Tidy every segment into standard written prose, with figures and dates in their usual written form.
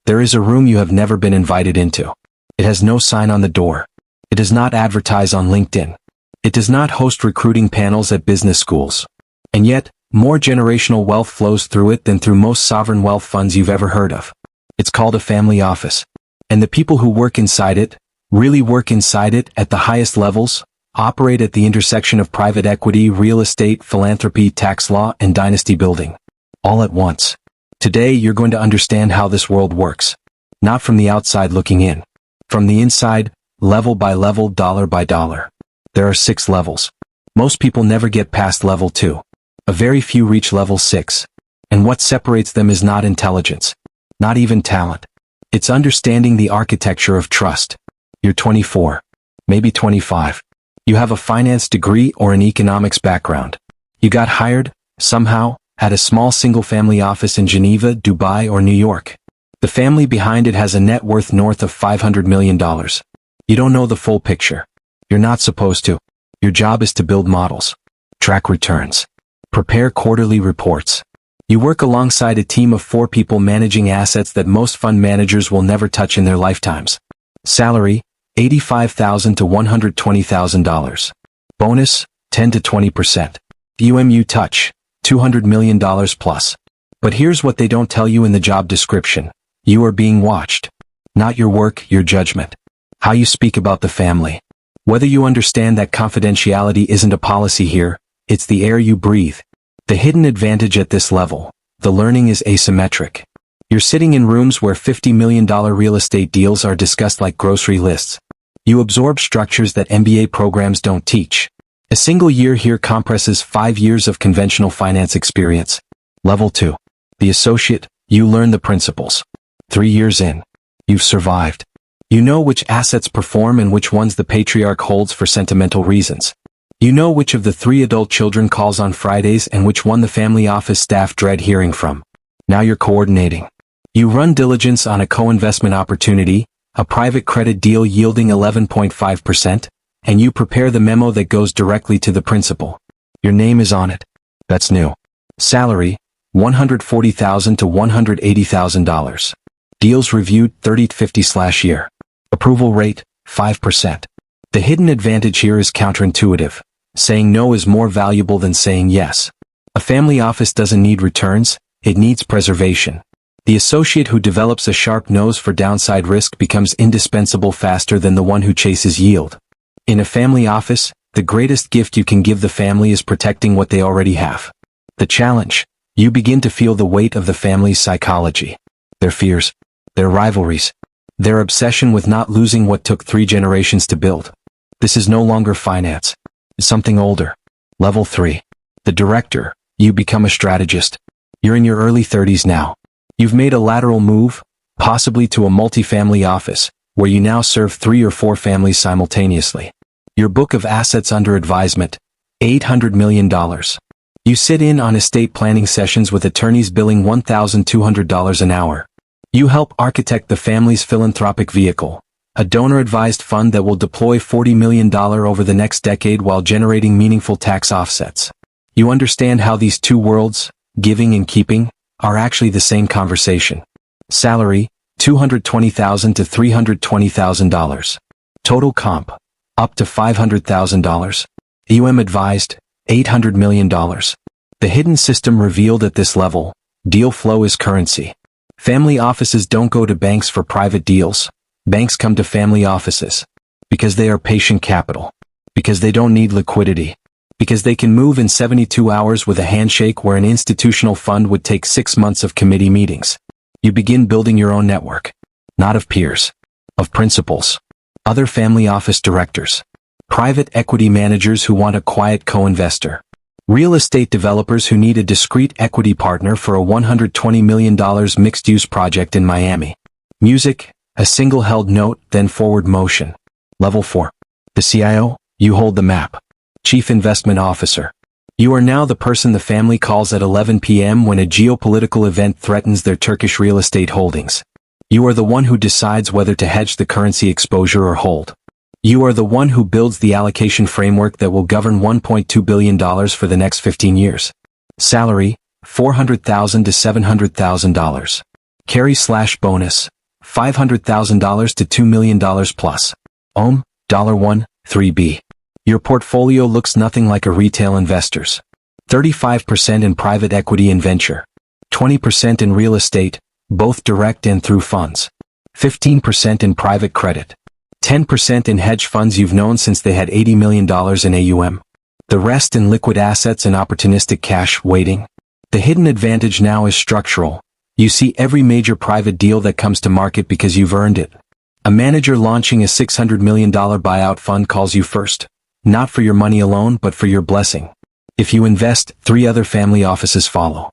There is a room you have never been invited into. It has no sign on the door. It does not advertise on LinkedIn. It does not host recruiting panels at business schools. And yet, more generational wealth flows through it than through most sovereign wealth funds you've ever heard of. It's called a family office. And the people who work inside it, really work inside it at the highest levels, operate at the intersection of private equity, real estate, philanthropy, tax law, and dynasty building. All at once. Today you're going to understand how this world works. Not from the outside looking in. From the inside, level by level, dollar by dollar. There are 6 levels. Most people never get past level 2. A very few reach level 6. And what separates them is not intelligence. Not even talent. It's understanding the architecture of trust. You're 24. Maybe 25. You have a finance degree or an economics background. You got hired, somehow, at a small single-family office in Geneva, Dubai, or New York. The family behind it has a net worth north of $500 million. You don't know the full picture. You're not supposed to. Your job is to build models, track returns, prepare quarterly reports. You work alongside a team of 4 people managing assets that most fund managers will never touch in their lifetimes. Salary, $85,000 to $120,000. Bonus, 10 to 20%. You touch, $200 million plus. But here's what they don't tell you in the job description. You are being watched. Not your work, your judgment. How you speak about the family. Whether you understand that confidentiality isn't a policy here, it's the air you breathe. The hidden advantage at this level, the learning is asymmetric. You're sitting in rooms where $50 million real estate deals are discussed like grocery lists. You absorb structures that MBA programs don't teach. A single year here compresses 5 years of conventional finance experience. Level 2. The associate, you learn the principles. 3 years in. You've survived. You know which assets perform and which ones the patriarch holds for sentimental reasons. You know which of the 3 adult children calls on Fridays and which one the family office staff dread hearing from. Now you're coordinating. You run diligence on a co-investment opportunity, a private credit deal yielding 11.5%, and you prepare the memo that goes directly to the principal. Your name is on it. That's new. Salary, $140,000 to $180,000. Deals reviewed 30 to 50/year. Approval rate, 5%. The hidden advantage here is counterintuitive. Saying no is more valuable than saying yes. A family office doesn't need returns, it needs preservation. The associate who develops a sharp nose for downside risk becomes indispensable faster than the one who chases yield. In a family office, the greatest gift you can give the family is protecting what they already have. The challenge, you begin to feel the weight of the family's psychology. Their fears, their rivalries, their obsession with not losing what took 3 generations to build. This is no longer finance. It's something older. Level 3. The director, you become a strategist. You're in your early 30s now. You've made a lateral move, possibly to a multifamily office, where you now serve 3 or 4 families simultaneously. Your book of assets under advisement, $800 million. You sit in on estate planning sessions with attorneys billing $1,200 an hour. You help architect the family's philanthropic vehicle, a donor-advised fund that will deploy $40 million over the next decade while generating meaningful tax offsets. You understand how these 2 worlds, giving and keeping, are actually the same conversation. Salary, $220,000 to $320,000. Total comp, up to $500,000. Advised, $800 million. The hidden system revealed at this level, deal flow is currency. Family offices don't go to banks for private deals. Banks come to family offices. Because they are patient capital. Because they don't need liquidity. Because they can move in 72 hours with a handshake where an institutional fund would take 6 months of committee meetings. You begin building your own network. Not of peers. Of principals. Other family office directors. Private equity managers who want a quiet co-investor. Real estate developers who need a discreet equity partner for a $120 million mixed-use project in Miami. Music, a single held note, then forward motion. Level 4. The CIO, you hold the map. Chief Investment Officer. You are now the person the family calls at 11 p.m. when a geopolitical event threatens their Turkish real estate holdings. You are the one who decides whether to hedge the currency exposure or hold. You are the one who builds the allocation framework that will govern $1.2 billion for the next 15 years. Salary, $400,000 to $700,000. Carry/bonus, $500,000 to $2 million plus. $1, 3B. Your portfolio looks nothing like a retail investor's. 35% in private equity and venture. 20% in real estate, both direct and through funds. 15% in private credit. 10% in hedge funds you've known since they had $80 million in AUM. The rest in liquid assets and opportunistic cash waiting. The hidden advantage now is structural. You see every major private deal that comes to market because you've earned it. A manager launching a $600 million buyout fund calls you first. Not for your money alone, but for your blessing. If you invest, 3 other family offices follow.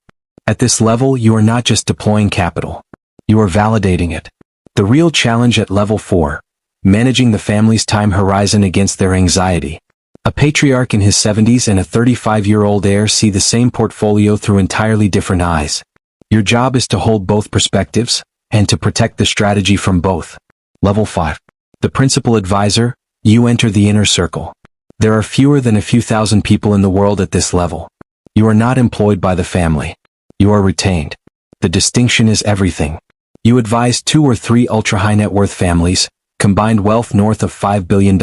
At this level, you are not just deploying capital. You are validating it. The real challenge at level 4. Managing the family's time horizon against their anxiety. A patriarch in his 70s and a 35-year-old heir see the same portfolio through entirely different eyes. Your job is to hold both perspectives, and to protect the strategy from both. Level 5. The principal advisor, you enter the inner circle. There are fewer than a few thousand people in the world at this level. You are not employed by the family. You are retained. The distinction is everything. You advise 2 or 3 ultra-high net worth families, combined wealth north of $5 billion.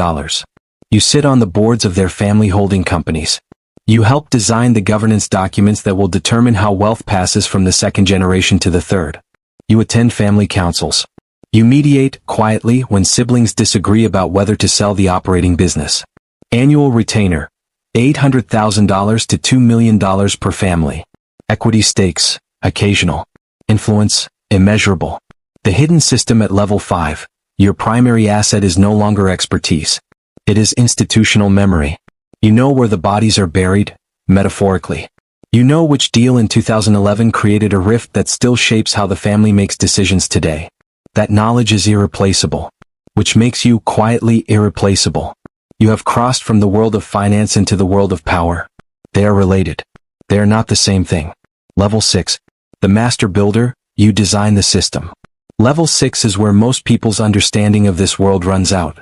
You sit on the boards of their family holding companies. You help design the governance documents that will determine how wealth passes from the second generation to the third. You attend family councils. You mediate, quietly, when siblings disagree about whether to sell the operating business. Annual retainer. $800,000 to $2 million per family. Equity stakes. Occasional. Influence. Immeasurable. The hidden system at level 5. Your primary asset is no longer expertise. It is institutional memory. You know where the bodies are buried, metaphorically. You know which deal in 2011 created a rift that still shapes how the family makes decisions today. That knowledge is irreplaceable. Which makes you quietly irreplaceable. You have crossed from the world of finance into the world of power. They are related. They are not the same thing. Level 6. The master builder, you design the system. Level 6 is where most people's understanding of this world runs out.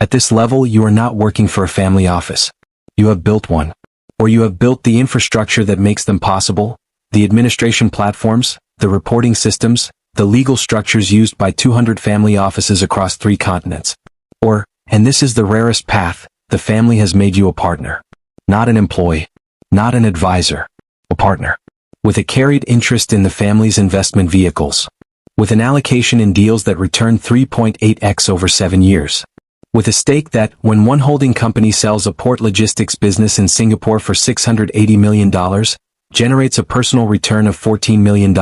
At this level, you are not working for a family office. You have built one. Or you have built the infrastructure that makes them possible, the administration platforms, the reporting systems, the legal structures used by 200 family offices across 3 continents. Or, and this is the rarest path, the family has made you a partner. Not an employee. Not an advisor. A partner. With a carried interest in the family's investment vehicles. With an allocation in deals that return 3.8x over 7 years. With a stake that, when one holding company sells a port logistics business in Singapore for $680 million, generates a personal return of $14 million.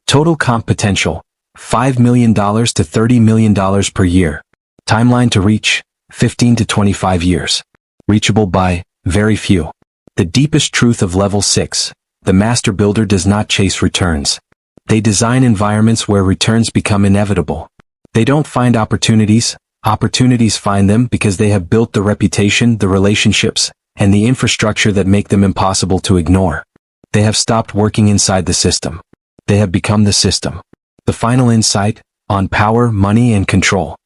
Total comp potential, $5 million to $30 million per year. Timeline to reach, 15 to 25 years. Reachable by, very few. The deepest truth of level 6, the master builder does not chase returns. They design environments where returns become inevitable. They don't find opportunities. Opportunities find them because they have built the reputation, the relationships, and the infrastructure that make them impossible to ignore. They have stopped working inside the system. They have become the system. The final insight, on power, money, and control.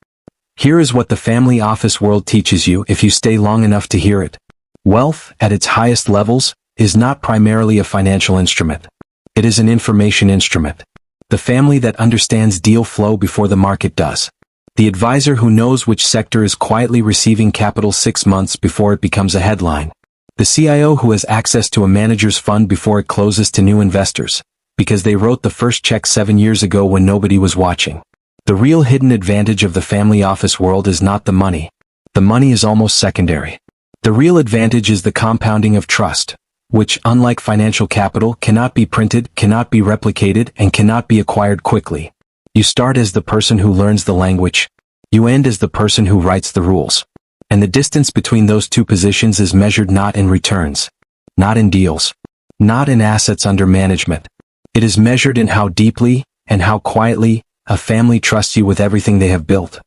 Here is what the family office world teaches you if you stay long enough to hear it. Wealth, at its highest levels, is not primarily a financial instrument. It is an information instrument. The family that understands deal flow before the market does. The advisor who knows which sector is quietly receiving capital 6 months before it becomes a headline. The CIO who has access to a manager's fund before it closes to new investors, because they wrote the first check 7 years ago when nobody was watching. The real hidden advantage of the family office world is not the money. The money is almost secondary. The real advantage is the compounding of trust, which, unlike financial capital, cannot be printed, cannot be replicated, and cannot be acquired quickly. You start as the person who learns the language. You end as the person who writes the rules. And the distance between those 2 positions is measured not in returns, not in deals, not in assets under management. It is measured in how deeply, and how quietly, a family trusts you with everything they have built.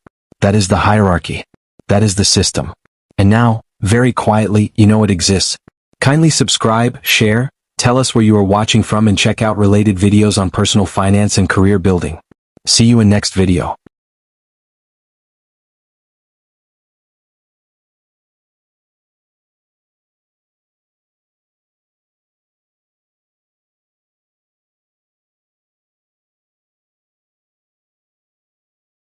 That is the hierarchy. That is the system. And now, very quietly, you know it exists. Kindly subscribe, share, tell us where you are watching from, and check out related videos on personal finance and career building. See you in next video.